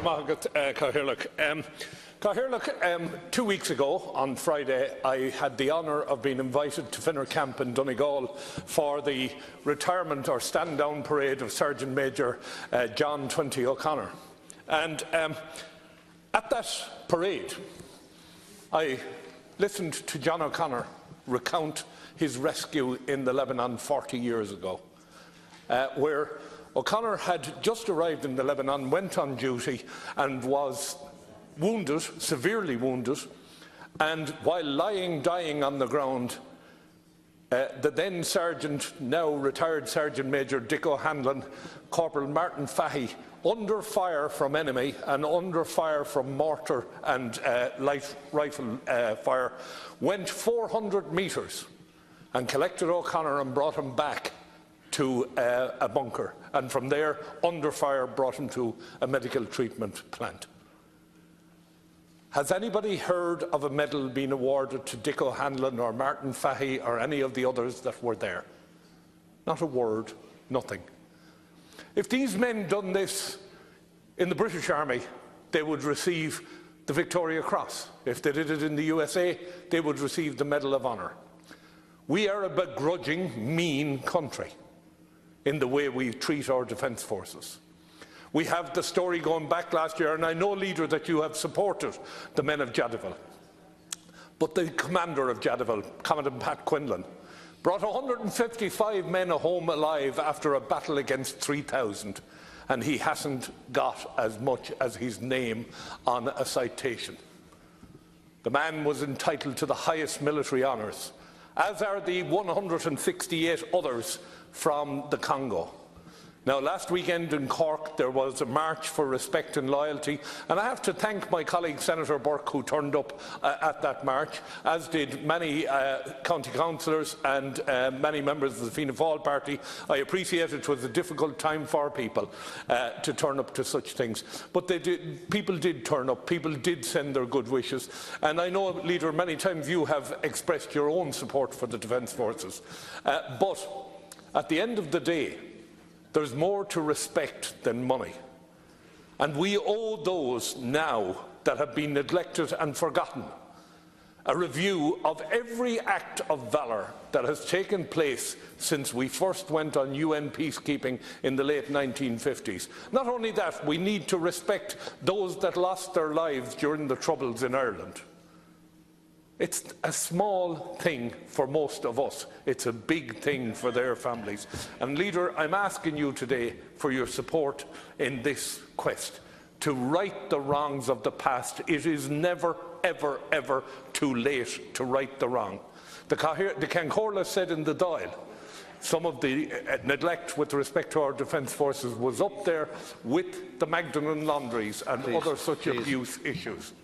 Cathaoirleach, 2 weeks ago, on Friday, I had the honour of being invited to Finner Camp in Donegal for the retirement or stand-down parade of Sergeant Major John 20 O'Connor. And at that parade, I listened to John O'Connor recount his rescue in the Lebanon 40 years ago, where O'Connor had just arrived in the Lebanon, went on duty and was wounded, severely wounded, and while lying dying on the ground, the then Sergeant, now retired Sergeant Major Dick O'Hanlon, Corporal Martin Fahy, under fire from enemy and under fire from mortar and light rifle fire, went 400 metres and collected O'Connor and brought him back to a bunker, and from there, under fire, brought him to a medical treatment plant. Has anybody heard of a medal being awarded to Dick O'Hanlon or Martin Fahy or any of the others that were there? Not a word, nothing. If these men done this in the British Army, they would receive the Victoria Cross. If they did it in the USA, they would receive the Medal of Honour. We are a begrudging, mean country in the way we treat our defence forces. We have the story going back last year, and I know, Leader, that you have supported the men of Jadiville. But the commander of Jadiville, Commandant Pat Quinlan, brought 155 men home alive after a battle against 3,000, and he hasn't got as much as his name on a citation. The man was entitled to the highest military honours, as are the 168 others from the Congo. Now, last weekend in Cork, there was a march for respect and loyalty, and I have to thank my colleague Senator Burke, who turned up at that march, as did many county councillors and many members of the Fianna Fáil party. I appreciate it was a difficult time for people to turn up to such things, but people did turn up, people did send their good wishes, and I know, Leader, many times you have expressed your own support for the Defence Forces, but at the end of the day, there's more to respect than money. And we owe those now that have been neglected and forgotten a review of every act of valour that has taken place since we first went on UN peacekeeping in the late 1950s. Not only that, we need to respect those that lost their lives during the Troubles in Ireland. It's a small thing for most of us. It's a big thing for their families. And, Leader, I'm asking you today for your support in this quest to right the wrongs of the past. It is never, ever, ever too late to right the wrong. The Cancorla said in the Dáil, some of the neglect with respect to our defence forces was up there with the Magdalen laundries and other such abuse issues.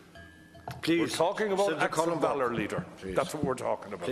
We're talking about acts of valour, Leader. That's what we're talking about.